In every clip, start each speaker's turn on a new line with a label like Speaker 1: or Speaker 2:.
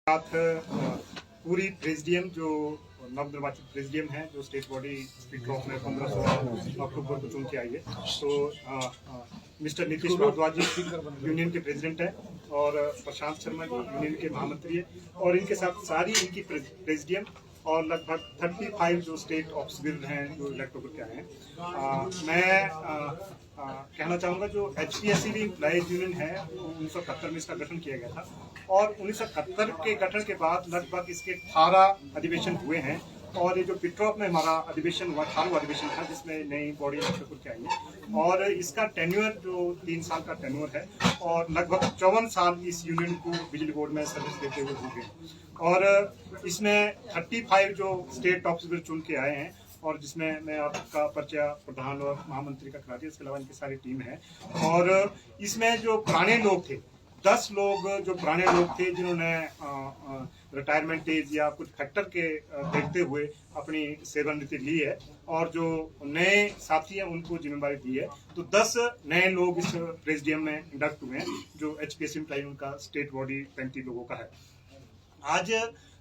Speaker 1: साथ पूरी प्रेसिडियम जो नवनिर्वाचित प्रेसिडियम है, जो स्टेट बॉडी स्पीकर ऑफ में 15-16 अक्टूबर को चुन के आई है। तो मिस्टर नीतीश भारद्वाज जी यूनियन के प्रेसिडेंट है और प्रशांत शर्मा जी यूनियन के महामंत्री है और इनके साथ सारी इनकी प्रेसिडियम और लगभग 35 जो स्टेट ऑफिसर हैं जो इलेक्ट होकर के आए हैं। मैं कहना चाहूँगा जो HPSC एम्प्लॉइज यूनियन है 1971 में इसका गठन किया गया था और 1971 के गठन के बाद लगभग इसके 18 अधिवेशन हुए हैं और ये जो पिट्रॉप में हमारा अधिवेशन हुआ 18वां अधिवेशन था जिसमें नई बॉडी इलेक्ट के आई है और इसका टेन्योर जो 3 साल का टेन्योर है और लगभग 54 साल इस यूनियन को बिजली बोर्ड में सर्विस देते हुए हो गए और इसमें 35 जो स्टेट ऑफिसर चुन के आए हैं और जिसमें मैं आपका परिचय प्रधान और महामंत्री का करा दिया। इसके अलावा इनकी सारी टीम है और इसमें जो पुराने लोग थे 10 लोग जो पुराने लोग थे जिन्होंने रिटायरमेंट एज या कुछ फैक्टर के देखते हुए अपनी सेवानिवृत्ति ली है और जो नए साथी हैं उनको जिम्मेदारी दी है। तो 10 नए लोग इस प्रेसिडियम में इंडक्ट हुए हैं जो HPSC एम्प्लॉय उनका स्टेट बॉडी 35 लोगों का है। आज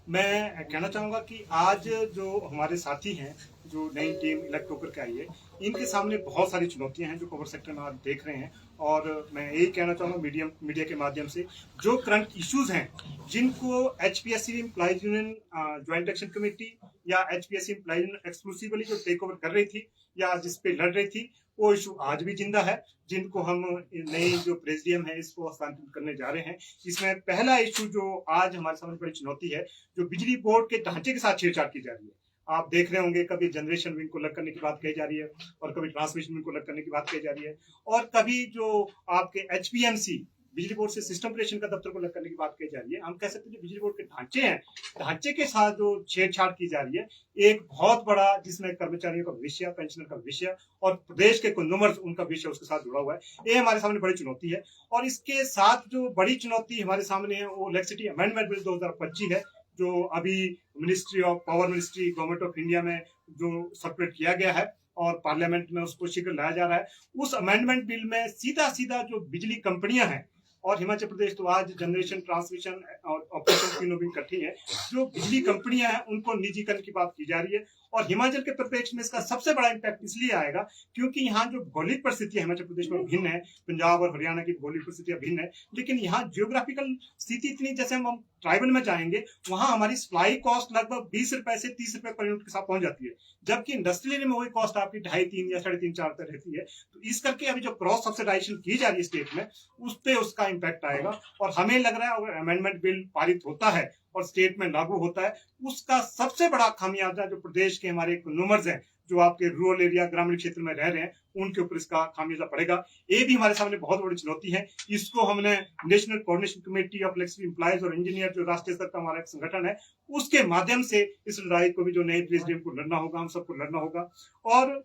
Speaker 1: मैं कहना चाहूँगा कि आज जो हमारे साथी हैं जो नई टीम इलेक्ट होकर के आई है इनके सामने बहुत सारी चुनौतियां हैं जो पवर सेक्टर में आज देख रहे हैं और मैं यही कहना चाहूँगा मीडिया के माध्यम से जो करंट इश्यूज हैं जिनको HPSC employees union joint action committee या HPSC एम्प्लॉइज यूनियन एक्सक्लूसिवली जो टेक ओवर कर रही थी या जिस पे लड़ रही थी वो इशू आज भी जिंदा है जिनको हम नई जो प्रेसिडियम है इसको हस्तांतरित करने जा रहे हैं। इसमें पहला इशू जो आज हमारे सामने बड़ी चुनौती है जो बिजली बोर्ड के ढांचे के साथ छेड़छाड़ की जा रही है। आप देख रहे होंगे कभी जनरेशन विंग को अलग करने की बात कही जा रही है और कभी ट्रांसमिशन विंग को अलग करने की बात कही जा रही है और कभी जो आपके HPMC बिजली बोर्ड से सिस्टम ऑपरेशन का दफ्तर को अलग करने की बात कही जा रही है। हम कह सकते हैं जो बिजली बोर्ड के ढांचे हैं ढांचे के साथ जो छेड़छाड़ की जा रही है एक बहुत बड़ा जिसमें कर्मचारियों का भविष्य पेंशनर का भविष्य और प्रदेश के कंज्यूमर्स उनका भविष्य उसके साथ जुड़ा हुआ है। ये हमारे सामने बड़ी चुनौती है और इसके साथ जो बड़ी चुनौती हमारे सामने है वो इलेक्ट्रिसिटी अमेंडमेंट बिल 2025 है जो अभी ministry of power ministry government of India में जो सर्कुलेट किया गया है और पार्लियामेंट में उसको शीघ्र लाया जा रहा है। उस अमेंडमेंट बिल में सीधा सीधा जो बिजली कंपनियां हैं और हिमाचल प्रदेश तो आज जनरेशन ट्रांसमिशन और ऑपरेशन तीनों भी इकट्ठी है जो बिजली कंपनियां हैं उनको निजीकरण की बात की जा रही है और हिमाचल के परिप्रेक्ष्य में इसका सबसे बड़ा इम्पैक्ट इसलिए आएगा क्योंकि यहाँ जो भौगोलिक परिस्थितियां हिमाचल प्रदेश में भिन्न है, पंजाब और हरियाणा की भौगोलिक परिस्थितियां भिन्न है, लेकिन यहाँ जियोग्राफिकल स्थिति इतनी जैसे हम ट्राइबल में जाएंगे वहां हमारी सप्लाई कॉस्ट लगभग 20 रुपए से 30 रुपए पर यूनिट के साथ पहुंच जाती है जबकि इंडस्ट्रियल एरिया में वही कॉस्ट आपकी 2.5-3 या 3.5-4 तक रहती है। तो इस करके अभी जो क्रॉस सब्सिडाइजेशन की जा रही है स्टेट में उस पर उसका इम्पैक्ट आएगा और हमें लग रहा है अगर अमेंडमेंट बिल पारित होता है और स्टेट में लागू होता है उसका सबसे बड़ा खामियाजा जो प्रदेश के हमारे कंज्यूमर्स हैं जो आपके रूरल एरिया ग्रामीण क्षेत्र में रह रहे हैं उनके ऊपर इसका खामियाजा पड़ेगा। ये भी हमारे सामने बहुत बड़ी चुनौती है। इसको हमने national coordination committee of electricity employees और इंजीनियर जो राष्ट्रीय स्तर का हमारा एक संगठन है उसके माध्यम से इस लड़ाई को भी जो नए प्रेसिडेंट को लड़ना होगा हम सबको लड़ना होगा। और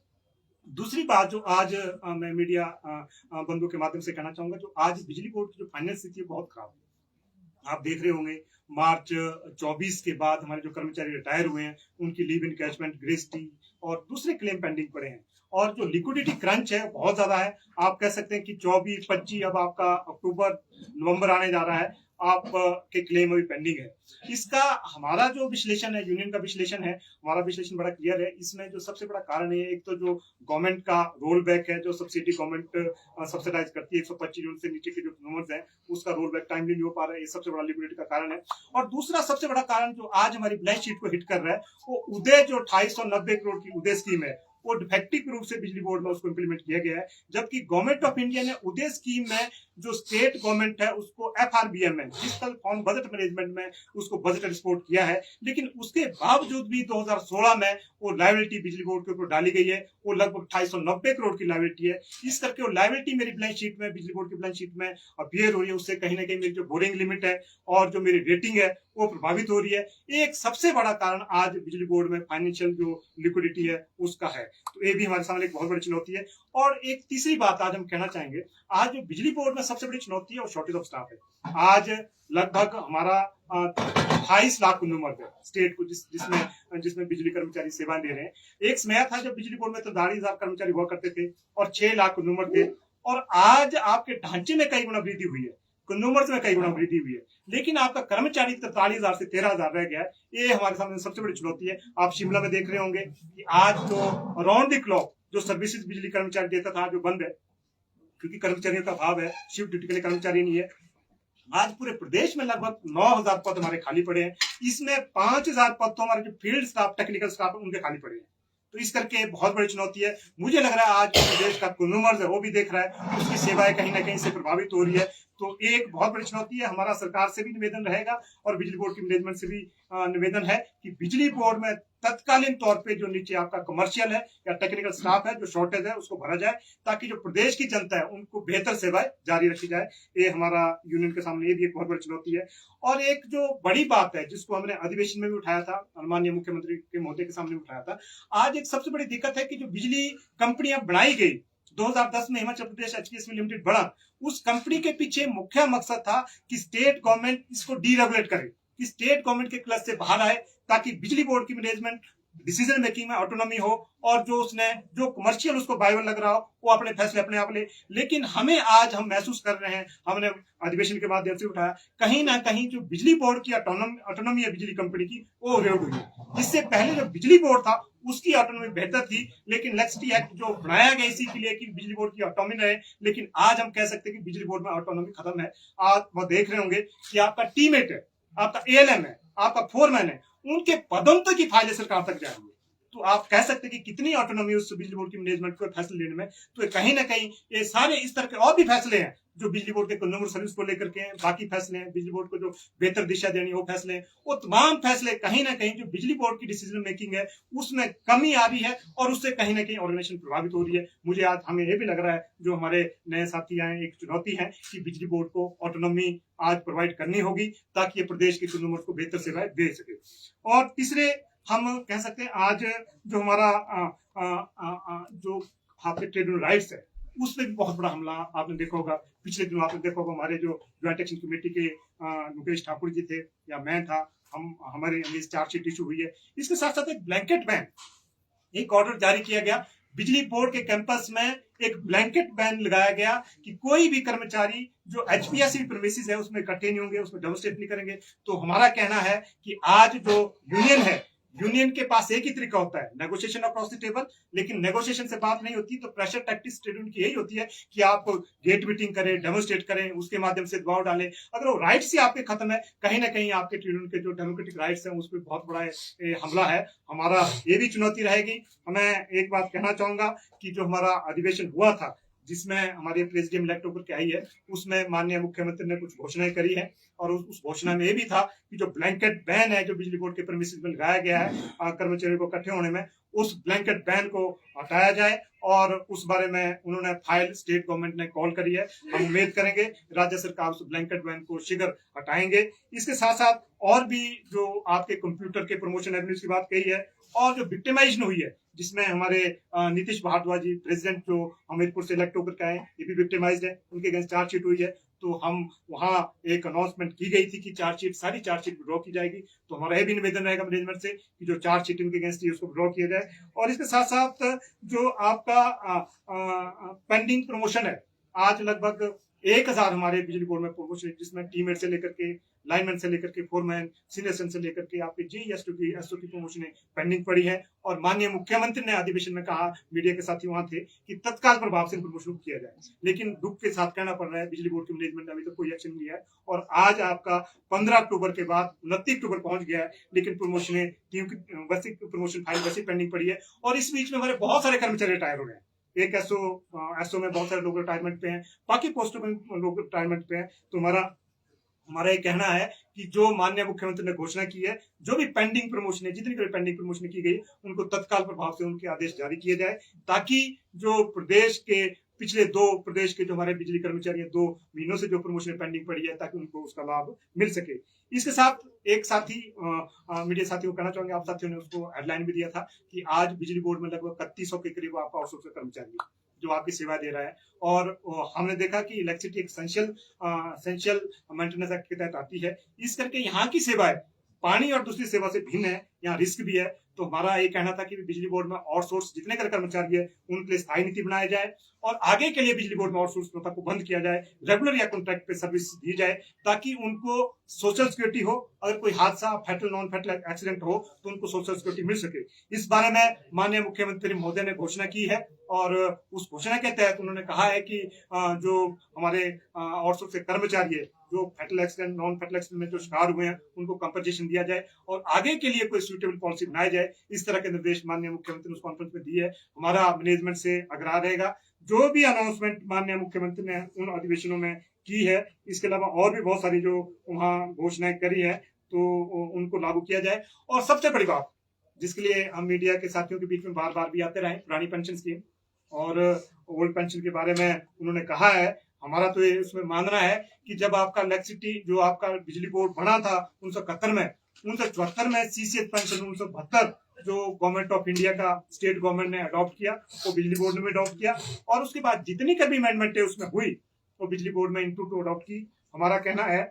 Speaker 1: दूसरी बात जो आज मैं मीडिया बंधुओं के माध्यम से कहना चाहूंगा जो आज बिजली बोर्ड की जो फाइनेंस स्थिति है बहुत खराब है। आप देख रहे होंगे मार्च 24 के बाद हमारे जो कर्मचारी रिटायर हुए हैं उनकी लीव इनकैशमेंट ग्रेच्युटी और दूसरे क्लेम पेंडिंग पड़े हैं और जो लिक्विडिटी क्रंच है बहुत ज्यादा है। आप कह सकते हैं कि 24-25 अब आपका अक्टूबर नवंबर आने जा रहा है आप के क्लेम अभी पेंडिंग है। इसका हमारा जो विश्लेषण है यूनियन का विश्लेषण है हमारा विश्लेषण बड़ा क्लियर है। इसमें जो सबसे बड़ा कारण है एक तो जो गवर्नमेंट का रोल बैक है जो सब्सिडी गवर्नमेंट सब्सिडाइज करती है 125 यूनिट से नीचे के जो कंज्यूमर्स हैं उसका रोल बैक टाइमली नहीं हो पा रहा है। ये सबसे बड़ा लिक्विडिटी का कारण है। और दूसरा सबसे बड़ा कारण जो आज हमारी बैलेंस शीट को हिट कर रहा है वो उदय जो 290 करोड़ की उदय स्कीम है वो डिफेक्टिव रूप से बिजली बोर्ड में उसको इंप्लीमेंट किया गया है जबकि गवर्नमेंट ऑफ इंडिया ने उदय स्कीम में जो स्टेट गवर्नमेंट है उसको FRBM में फिस्कल फंड बजट मैनेजमेंट में उसको बजट रिपोर्ट किया है लेकिन उसके बावजूद भी 2016 में वो लायबिलिटी बिजली बोर्ड के ऊपर डाली गई है वो लगभग 290 करोड़ की लायबिलिटी है। इस करके वो लायबिलिटी मेरी बैलेंस शीट में बिजली बोर्ड की बैलेंस शीट में अपीयर हो रही है उससे कहीं ना कहीं मेरी जो बोरिंग लिमिट है और जो मेरी रेटिंग है वो प्रभावित हो रही है। एक सबसे बड़ा कारण आज बिजली बोर्ड में फाइनेंशियल जो लिक्विडिटी है उसका है। तो ये भी हमारे सामने एक बहुत बड़ी चुनौती है। और एक तीसरी बात आज हम कहना चाहेंगे आज जो बिजली बोर्ड में सबसे बड़ी चुनौती है वो शॉर्टेज ऑफ स्टाफ है। आज लगभग हमारा 28 लाख कंज्यूमर है स्टेट को जिसमें बिजली कर्मचारी सेवाएं दे रहे हैं। एक समय था जब बिजली बोर्ड में तो 10,000 कर्मचारी हुआ करते थे और 6 लाख कंज्यूमर थे और आज आपके ढांचे में कई गुना वृद्धि हुई है। कंज्यूमर्स में कई गुना वृद्धि हुई है, लेकिन आपका कर्मचारी 43,000 से 13,000 रह गया है। ये हमारे सामने सबसे बड़ी चुनौती है। आप शिमला में देख रहे होंगे कि आज तो राउंड द क्लॉक जो सर्विसेज बिजली कर्मचारी देता था, जो बंद है, क्योंकि कर्मचारियों का अभाव है, शिफ्ट ड्यूटी के लिए कर्मचारी नहीं है। आज पूरे प्रदेश में लगभग 9,000 पद हमारे खाली पड़े हैं। इसमें 5,000 पद तो हमारे जो फील्ड स्टाफ, टेक्निकल स्टाफ है, उनके खाली पड़े हैं। तो इस करके बहुत बड़ी चुनौती है। मुझे लग रहा है आज प्रदेश का कंज्यूमर्स है वो भी देख रहा है, उसकी सेवाएं कहीं ना कहीं से प्रभावित हो रही है। तो एक बहुत बड़ी चुनौती है। हमारा सरकार से भी निवेदन रहेगा और बिजली बोर्ड की मैनेजमेंट से भी निवेदन है कि बिजली बोर्ड में तत्कालीन तौर पे जो नीचे आपका कमर्शियल है या टेक्निकल स्टाफ है, जो शॉर्टेज है, उसको भरा जाए, ताकि जो प्रदेश की जनता है उनको बेहतर सेवाएं जारी रखी जाए। ये हमारा यूनियन के सामने ये भी एक बहुत बड़ी चुनौती है। और एक जो बड़ी बात है जिसको हमने अधिवेशन में भी उठाया था, माननीय मुख्यमंत्री के महोदय के सामने उठाया था, आज एक सबसे बड़ी दिक्कत है कि जो बिजली कंपनियां बनाई गई 2010 में, हिमाचल प्रदेश एचपीएससी लिमिटेड बना, उस कंपनी के पीछे मुख्य मकसद था कि स्टेट गवर्नमेंट इसको डीरेगुलेट करे, कि स्टेट गवर्नमेंट के क्लच से बाहर आए, ताकि बिजली बोर्ड की मैनेजमेंट डिसीजन मेकिंग में ऑटोनॉमी हो, और जो उसने जो कमर्शियल उसको वायबल लग रहा हो वो अपने फैसले अपने आप ले। लेकिन हमें आज हम महसूस कर रहे हैं, हमने अधिवेशन के माध्यम से उठाया, कहीं ना कहीं जो बिजली बोर्ड की ऑटोनॉमी है बिजली कंपनी की, वो इरोड हुई है। इससे पहले जो बिजली बोर्ड था उसकी ऑटोनॉमी बेहतर थी, लेकिन इलेक्ट्रिसिटी एक्ट जो बनाया गया इसी के लिए कि बिजली बोर्ड की ऑटोनॉमी रहे, लेकिन आज हम कह सकते हैं कि बिजली बोर्ड में ऑटोनॉमी खत्म है। आप वो देख रहे होंगे कि आपका टीमेट है, आपका एएलएम है, आपका फोरमैन है, उनके पदोन्नति की फाइलें सरकार तक जा रही है। तो आप कह सकते हैं कि कितनी ऑटोनॉमी उस बिजली बोर्ड की मैनेजमेंट को फैसले लेने में। तो कहीं ना कहीं ये सारे इस तरह के और भी फैसले हैं जो बिजली बोर्ड के कंज्यूमर सर्विस को लेकर के हैं, बाकी फैसले हैं, बिजली बोर्ड को जो बेहतर दिशा देनी वो फैसले हैं, वो तमाम फैसले कहीं ना कहीं जो बिजली बोर्ड की डिसीजन मेकिंग है उसमें कमी आ रही है, और उससे कहीं ना कहीं ऑर्गेनाइजेशन प्रभावित हो रही है। मुझे आज हमें ये भी लग रहा है, जो हमारे नए साथी आए, एक चुनौती है कि बिजली बोर्ड को ऑटोनॉमी आज प्रोवाइड करनी होगी, ताकि ये प्रदेश के कंज्यूमर को बेहतर सेवाएं दे सके। और तीसरे हम कह सकते हैं आज जो हमारा जो आपके ट्रेड राइट्स है उस पर भी बहुत बड़ा हमला आपने देखा होगा। पिछले दिनों आपने देखा होगा, हमारे जो ज्वाइंट एक्शन कमेटी के मुकेश ठाकुर जी थे या मैं था, हमारे चार्जशीट इशू हुई है। इसके साथ साथ एक ब्लैंकेट बैन, एक ऑर्डर जारी किया गया बिजली बोर्ड के कैंपस में, एक ब्लैंकेट बैन लगाया गया कि कोई भी कर्मचारी जो एचपीएससी प्रीमिसेस है उसमें इकट्ठे नहीं होंगे, उसमें डेमोन्स्ट्रेट नहीं करेंगे। तो हमारा कहना है कि आज जो यूनियन है, यूनियन के पास एक ही तरीका होता है, नेगोशिएशन अक्रॉस द टेबल, लेकिन नेगोशिएशन से बात नहीं होती। तो प्रेशर टैक्टिक्स ट्रेड यूनियन की यही होती है कि आप गेट मीटिंग करें, डेमोन्स्ट्रेट करें, उसके माध्यम से दबाव डालें। अगर वो राइट्स ही आपके खत्म है, कहीं ना कहीं आपके ट्रेड यूनियन के जो डेमोक्रेटिक राइट्स हैं उस पर बहुत बड़ा हमला है। हमारा ये भी चुनौती रहेगी। मैं एक बात कहना चाहूंगा कि जो हमारा अधिवेशन हुआ था जिसमें हमारे प्रेसिडेंट इलेक्ट होकर के आई है, उसमें माननीय मुख्यमंत्री ने कुछ घोषणाएं करी है, और उस घोषणा में ये भी था कि जो ब्लैंकेट बैन है जो बिजली बोर्ड के प्रीमिसेस में लगाया गया है कर्मचारियों को इकट्ठे होने में, उस ब्लैंकेट बैन को हटाया जाए, और उस बारे में उन्होंने फाइल स्टेट गवर्नमेंट ने कॉल करी है। हम उम्मीद करेंगे राज्य सरकार उस ब्लैंकेट बैन को शीघ्र हटाएंगे। इसके साथ साथ और भी जो आपके कंप्यूटर के प्रमोशन एवेन्यूज की बात कही है, और जो विक्टिमाइजेशन हुई है जिसमें हमारे नीतीश भारद्वाज जी प्रेसिडेंट जो हमीरपुर से इलेक्ट होकर के आए, ये भी विक्टिमाइज्ड है, उनके अगेंस्ट चार्जशीट हुई है। तो हम वहां एक अनाउंसमेंट की गई थी कि सारी चार्जशीट विड्रॉ की जाएगी। तो हमारा यह भी निवेदन रहेगा मैनेजमेंट से कि जो चार्जशीट उनके अगेंस्ट है उसको विड्रॉ किया जाए। और इसके साथ साथ जो आपका पेंडिंग प्रमोशन है, आज लगभग 1,000 हमारे बिजली बोर्ड में प्रमोशन है, जिसमें टीमेट से लेकर के लाइनमैन से लेकर के फोरमैन, सीनियर से लेकर के आपके एसओ की प्रमोशन पेंडिंग पड़ी है। और माननीय मुख्यमंत्री ने अधिवेशन में कहा, मीडिया के साथी वहां थे, कि तत्काल प्रभाव से प्रमोशन किया जाए। लेकिन दुख के साथ कहना पड़ रहा है बिजली बोर्ड की मैनेजमेंट ने अभी तक कोई एक्शन नहीं लिया है, और आज आपका 15 अक्टूबर के बाद 29 अक्टूबर पहुंच गया है, लेकिन प्रमोशन टीम की वैसी प्रमोशन फाइल वैसी पेंडिंग पड़ी है। और इस बीच में हमारे बहुत सारे कर्मचारी रिटायर हो गए हैं। एक एसओ में बहुत सारे लोग रिटायरमेंट पे हैं, बाकी पोस्टों में लोग रिटायरमेंट पे हैं। तो हमारा ये कहना है कि जो माननीय मुख्यमंत्री ने घोषणा की है, जो भी पेंडिंग प्रमोशन है, जितनी भी पेंडिंग प्रमोशन की गई, उनको तत्काल प्रभाव से उनके आदेश जारी किए जाए, ताकि जो प्रदेश के पिछले 2 प्रदेश के जो हमारे बिजली कर्मचारी 2 महीनों से जो प्रमोशन पेंडिंग पड़ी है, ताकि उनको उसका लाभ मिल सके। इसके साथ एक साथी मीडिया साथी को कहना चाहूंगे, आप साथियों ने उसको हेडलाइन भी दिया था कि आज बिजली बोर्ड में लगभग 3100 के करीब आपका आउटसोर्स कर्मचारी है जो आपकी सेवा दे रहा है। और हमने देखा कि इलेक्ट्रिसिटी एक एसेंशियल मेंटेनेंस एक्ट के तहत आती है। इस करके यहाँ की सेवाएं पानी और दूसरी सेवा से भिन्न है, यहाँ रिस्क भी है। तो हमारा ये कहना था कि बिजली बोर्ड में आउटसोर्स जितने कर्मचारी है उनके लिए स्थायी नीति बनाया जाए, और आगे के लिए बिजली बोर्ड में आउटसोर्स प्रथा को बंद किया जाए, रेगुलर या कॉन्ट्रैक्ट पे सर्विस दी जाए, ताकि उनको सोशल सिक्योरिटी हो। अगर कोई हादसा, फैटल नॉन फैटल एक्सीडेंट हो तो उनको सोशल सिक्योरिटी मिल सके। इस बारे में माननीय मुख्यमंत्री महोदय ने घोषणा की है और उस घोषणा के तहत उन्होंने कहा है कि जो हमारे आउटसोर्स के कर्मचारी है जो fatal accident, non fatal accident में जो शिकार हुए हैं, उनको कंपनसेशन दिया जाए और आगे के लिए कोई सूटेबल पॉलिसी बनाई जाए। इस तरह के निर्देश माननीय मुख्यमंत्री ने उस कॉन्फ्रेंस में दिए है। हमारा मैनेजमेंट से आग्रह रहेगा, जो भी अनाउंसमेंट माननीय मुख्यमंत्री ने उन अधिवेशनों में की है, इसके अलावा और भी बहुत सारी जो वहाँ घोषणाएं करी है, तो उनको लागू किया जाए। और सबसे बड़ी बात, जिसके लिए हम मीडिया के साथियों के बीच में बार बार भी आते रहे, पुरानी पेंशन स्कीम और ओल्ड पेंशन के बारे में उन्होंने कहा है। हमारा तो ये उसमें मानना है कि जब आपका इलेक्ट्रिसिटी, जो आपका बिजली बोर्ड बना था 1971 में, 1974 में सीसीएस पेंशन 1972 जो गवर्नमेंट ऑफ इंडिया का स्टेट गवर्नमेंट ने अडॉप्ट किया, वो बिजली बोर्ड ने भी अडॉप्ट किया और उसके बाद जितनी कभी अमेंडमेंट उसमें हुई वो बिजली बोर्ड में इंटू टू अडॉप्ट की। हमारा कहना है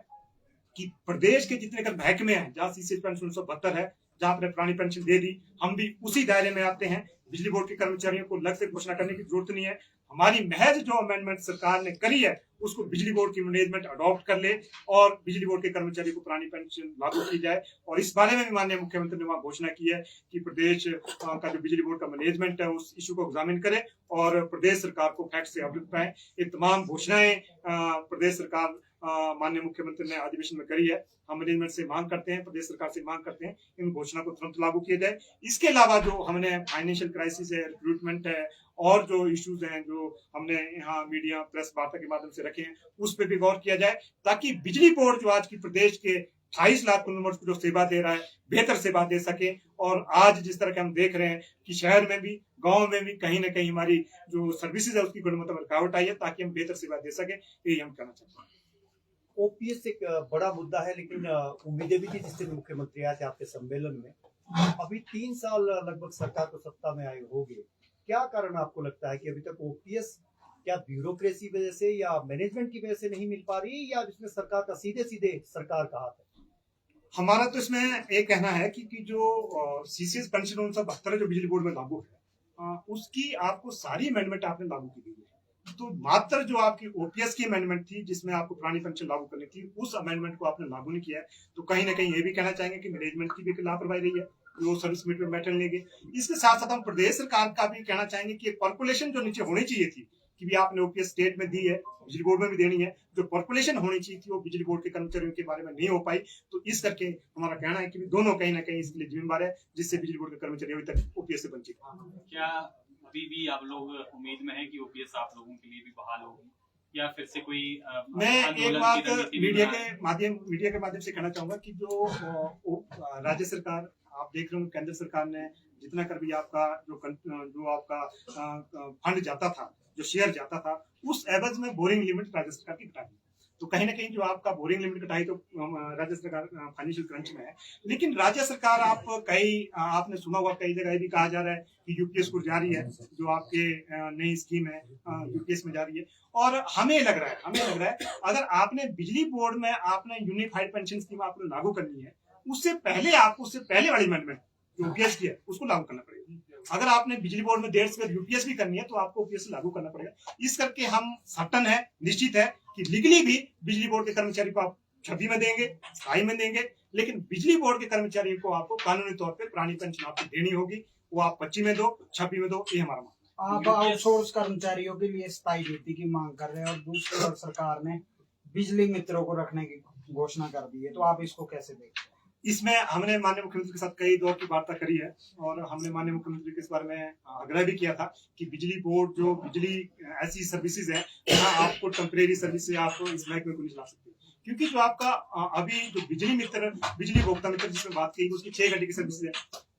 Speaker 1: कि प्रदेश के जितने कर महकमे हैं जहाँ सीसीएस पेंशन 1972 है, जहाँ आपने पुरानी पेंशन दे दी, हम भी उसी दायरे में आते हैं। बिजली बोर्ड के कर्मचारियों को अलग से घोषणा करने की जरूरत नहीं है। हमारी महज जो अमेंडमेंट सरकार ने करी है उसको बिजली बोर्ड की मैनेजमेंट अडॉप्ट कर ले और बिजली बोर्ड के कर्मचारी को पुरानी पेंशन लागू की जाए। और इस बारे में भी माननीय मुख्यमंत्री ने वहां घोषणा की है कि प्रदेश का जो बिजली बोर्ड का मैनेजमेंट है उस इशू को एग्जामिन करे और प्रदेश सरकार को फैक्ट से अवगत कराए। ये तमाम घोषणाएं प्रदेश सरकार माननीय मुख्यमंत्री ने अधिवेशन में करी है। हम मैनेजमेंट से मांग करते हैं, प्रदेश सरकार से मांग करते हैं, इन घोषणा को तुरंत लागू किया जाए। इसके अलावा जो हमने फाइनेंशियल क्राइसिस है, रिक्रूटमेंट है और जो इश्यूज हैं जो हमने यहाँ मीडिया प्रेस वार्ता के माध्यम से रखे हैं, उस पर भी गौर किया जाए, ताकि बिजली बोर्ड जो आज की प्रदेश के 28 लाख कंज्यूमर्स को जो सेवा दे रहा है, बेहतर सेवा दे सके। और आज जिस तरह के हम देख रहे हैं कि शहर में भी, गांव में भी कहीं ना कहीं हमारी जो सर्विसेज है उसकी गुणवत्ता में रुकावट आई है, ताकि हम बेहतर सेवा दे सके, यही हम कहना चाहते हैं।
Speaker 2: ओपीएस एक बड़ा मुद्दा है, लेकिन उम्मीदें भी थी जिससे मुख्यमंत्री आए थे आपके सम्मेलन में। अभी 3 साल लगभग सरकार को सत्ता में आए हो गए, क्या कारण आपको लगता है कि अभी तक ओपीएस क्या ब्यूरोक्रेसी वजह से या मैनेजमेंट की वजह से नहीं मिल पा रही, या इसमें सरकार का सीधे सीधे सरकार का हाथ है?
Speaker 1: हमारा तो इसमें एक कहना है कि जो सीसीएस पेंशन 1972 जो बिजली बोर्ड में लागू है, उसकी आपको सारी अमेंडमेंट आपने लागू की गई है। तो मात्र जो आपकी ओपीएस की अमेंडमेंट थी जिसमें आपको पुरानी पेंशन लागू करनी थी, उस अमेंडमेंट को आपने लागू नहीं किया है। तो कहीं ना कहीं ये भी कहना चाहेंगे कि मैनेजमेंट की भी लापरवाही रही है, वो सर्विस मीटर में बैठने लेंगे। इसके साथ साथ हम प्रदेश सरकार का भी कहना चाहेंगे कि कॉर्पोरेशन जो नीचे होनी चाहिए थी, कि भी आपने ओपीएस स्टेट में दी है, बिजली बोर्ड में भी देनी है, जो कॉर्पोरेशन होनी चाहिए थी वो बिजली बोर्ड के कर्मचारियों के बारे में नहीं हो पाई। तो इस करके हमारा कहना है कि दोनों कहीं ना कहीं इसके लिए जिम्मेदार है, जिससे बिजली बोर्ड के कर्मचारी अभी तक ओपीएस से वंचित है।
Speaker 3: क्या अभी भी आप लोग उम्मीद में है कि ओपीएस आप लोगों के लिए भी बहाल होगी, या फिर से कोई
Speaker 1: मैं एक बात मीडिया के माध्यम से कहना चाहूंगा कि जो राज्य सरकार, आप देख रहे हो केंद्र सरकार ने जितना कर भी आपका जो आपका फंड जाता था, जो शेयर जाता था, उस एवज में बोरिंग लिमिट राज्य सरकार की घटा दी। तो कहीं ना कहीं जो आपका बोरिंग लिमिट घटाई तो राज्य सरकार फाइनेंशियल क्रंच में है। लेकिन राज्य सरकार आपने सुना होगा कई जगह भी कहा जा रहा है कि यूपीएस को जारी है, जो आपके नई स्कीम है यूपीएस में जारी है। और हमें लग रहा है अगर आपने बिजली बोर्ड में आपने यूनिफाइड पेंशन स्कीम आपने लागू करनी है, उससे पहले वाली अमेंडमेंट जो यूपीएस की है उसको लागू करना पड़ेगा। अगर आपने बिजली बोर्ड में 1.5 यूपीएस भी करनी है तो आपको ओपीएस लागू करना पड़ेगा। इस करके हम सर्टन है, निश्चित है कि लीगली भी बिजली बोर्ड के कर्मचारी को आप 26 में देंगे, 27 में देंगे, लेकिन बिजली बोर्ड के कर्मचारियों को आपको कानूनी तौर पर पुरानी पेंशन आपको देनी होगी। वो आप 25 में दो, 26 में दो, ये हमारा मानना है।
Speaker 4: आप आउटसोर्स कर्मचारियों के लिए स्थायी नीति की मांग कर रहे हैं और दूसरी ओर सरकार ने बिजली मित्रों को रखने की घोषणा कर दी है, तो आप इसको कैसे देखते हैं?
Speaker 1: इसमें हमने माननीय मुख्यमंत्री के साथ कई दौर की वार्ता करी है और हमने माननीय मुख्यमंत्री के इस बारे में आग्रह भी किया था कि बिजली बोर्ड जो बिजली ऐसी सर्विसेज है जहाँ आपको टेम्परेरी सर्विस आप इस महकमे को नहीं चला सकते, क्योंकि जो आपका अभी जो बिजली भोक्ता मित्र जिसमें बात की उसकी 6 घंटे की सर्विस है,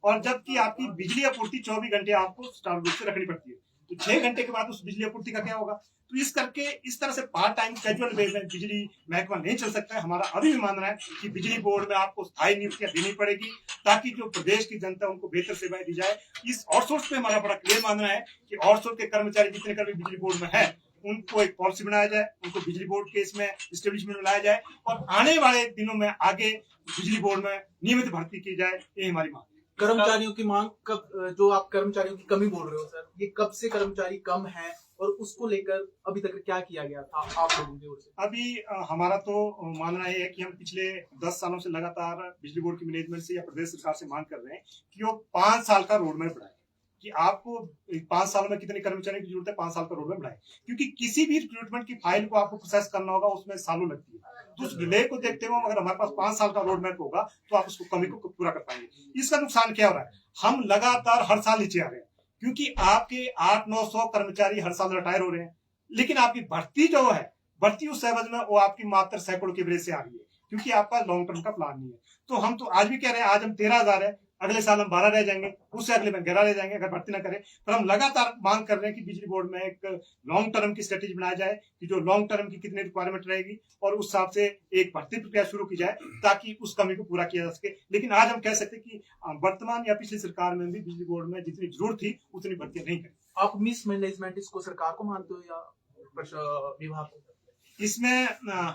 Speaker 1: और जबकि आपकी बिजली आपूर्ति 24 घंटे आपको सुचारू रूप से रखनी पड़ती है। तो 6 घंटे के बाद उस बिजली आपूर्ति का क्या होगा? तो इस करके इस तरह से पार्ट टाइम कैजुअल वे में बिजली महकमा नहीं चल सकता है। हमारा अभी भी मानना है कि बिजली बोर्ड में आपको स्थायी नियुक्तियां देनी पड़ेगी, ताकि जो प्रदेश की जनता उनको बेहतर सेवाएं दी जाए। इस आउटसोर्स पे हमारा बड़ा क्लियर मानना है कि आउटसोर्स के कर्मचारी जितने कर भी बिजली बोर्ड में है उनको एक पॉलिसी बनाया जाए, उनको बिजली बोर्ड के इसमें एस्टेब्लिशमेंट में लाया जाए और आने वाले दिनों में आगे बिजली बोर्ड में नियमित भर्ती की जाए, ये हमारी मांग है।
Speaker 5: कर्मचारियों की मांग कब, जो आप कर्मचारियों की कमी बोल रहे हो सर, ये कब से कर्मचारी कम है और उसको लेकर अभी तक क्या किया गया था आप लोगों की ओर से?
Speaker 1: अभी हमारा तो मानना ये है कि हम पिछले 10 सालों से लगातार बिजली बोर्ड की मैनेजमेंट से या प्रदेश सरकार से मांग कर रहे हैं कि वो 5 साल का रोड मैप बढ़ाए, कि आपको 5 साल में कितने कर्मचारियों की जरूरत है, 5 साल का रोड मैप बढ़ाए, क्योंकि किसी भी रिक्रूटमेंट की फाइल को आपको प्रोसेस करना होगा, उसमें सालों लगती है। तो उस डिले को देखते हुए अगर हमारे पास 5 साल का रोड मैप होगा तो आप उसको कमी को पूरा कर पाएंगे। इसका नुकसान क्या हो रहा है, हम लगातार हर साल नीचे आ रहे हैं, क्योंकि आपके 800-900 कर्मचारी हर साल रिटायर हो रहे हैं, लेकिन आपकी भर्ती जो है, भर्ती उस एवज में वो आपकी मात्र सैकड़ों की वजह से आ रही है, क्योंकि आपका लॉन्ग टर्म का प्लान नहीं है। तो हम तो आज भी कह रहे हैं, आज हम 13,000 है, अगले साल हम 12 रह जाएंगे, उससे अगले में 11 रह जाएंगे अगर भर्ती ना करें। पर हम लगातार मांग कर रहे हैं कि बिजली बोर्ड में एक लॉन्ग टर्म की स्ट्रेटेजी बनाया जाए, कि जो लॉन्ग टर्म की कितनी रिक्वायरमेंट रहेगी और उस हिसाब से एक भर्ती प्रक्रिया शुरू की जाए ताकि उस कमी को पूरा किया जा सके। लेकिन आज हम कह सकते हैं कि वर्तमान या पिछली सरकार में भी बिजली बोर्ड में जितनी जरूरत थी उतनी भर्तियां नहीं करी।
Speaker 5: आप मिस मैनेजमेंट इसको सरकार को मानते हो या विभाग को?
Speaker 1: इसमें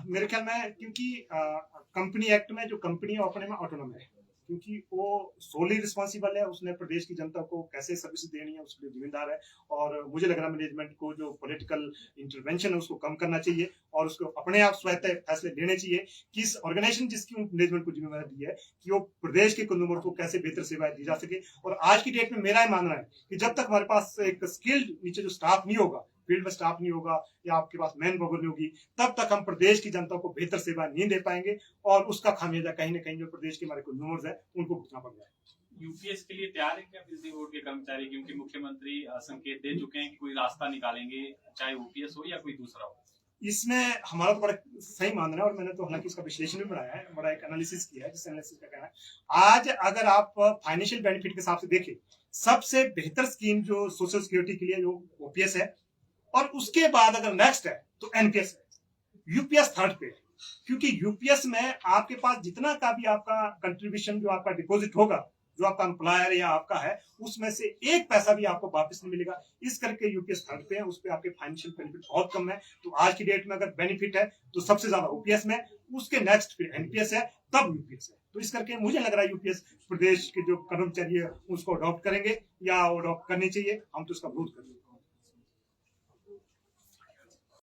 Speaker 1: मेरे ख्याल में, क्योंकि कंपनी एक्ट में जो कंपनी है अपने में ऑटोनॉम है, क्योंकि वो सोली रिस्पॉन्सिबल है, उसने प्रदेश की जनता को कैसे सर्विस देनी है उसके लिए जिम्मेदार है। और मुझे लग रहा है मैनेजमेंट को जो पॉलिटिकल इंटरवेंशन है उसको कम करना चाहिए और उसको अपने आप स्वयं फैसले लेने चाहिए कि इस ऑर्गेनाइजेशन जिसकी मैनेजमेंट को जिम्मेदारी दी है कि वो प्रदेश के कंज्यूमर को कैसे बेहतर सेवाएं दी जा सके। और आज की डेट में मेरा ये मानना है कि जब तक हमारे पास एक स्किल्ड नीचे जो स्टाफ नहीं होगा, फील्ड में स्टाफ नहीं होगा या आपके पास मैन पावर नहीं होगी, तब तक हम प्रदेश की जनता को बेहतर सेवा नहीं दे पाएंगे और उसका खामियाजा कहीं ना कहीं जो प्रदेश के हमारे कंज्यूमर्स है उनको भुगतना पड़ जाए।
Speaker 3: यूपीएस के लिए तैयार है क्या बिजली बोर्ड के कर्मचारी? क्योंकि मुख्यमंत्री संकेत दे चुके हैं कि कोई रास्ता निकालेंगे, चाहे ओपीएस हो या कोई दूसरा हो।
Speaker 1: इसमें हमारा तो बड़ा सही मानना है और मैंने तो हालांकि इसका विश्लेषण भी बनाया है, बड़ा एक एनालिसिस किया है, जिस एनालिसिस का कहना है आज अगर आप फाइनेंशियल बेनिफिट के हिसाब से देखें, सबसे बेहतर स्कीम जो सोशल सिक्योरिटी के लिए जो ओपीएस है, और उसके बाद अगर नेक्स्ट है तो एनपीएस है, यूपीएस थर्ड पे है। क्योंकि यूपीएस में आपके पास जितना का भी आपका कंट्रीब्यूशन जो आपका डिपॉजिट होगा, जो आपका एम्प्लॉयर या आपका है, उसमें से एक पैसा भी आपको वापस नहीं मिलेगा। इस करके यूपीएस थर्ड पे है, उस पे आपके फाइनेंशियल बेनिफिट बहुत कम है। तो आज की डेट में अगर बेनिफिट है तो सबसे ज्यादा ओपीएस में, उसके नेक्स्ट फिर एनपीएस है, तब यूपीएस है। तो इस करके मुझे लग रहा है यूपीएस प्रदेश के जो कर्मचारी है उसको अडॉप्ट करेंगे या अडॉप्ट करनी चाहिए, हम तो उसका विरोध करेंगे।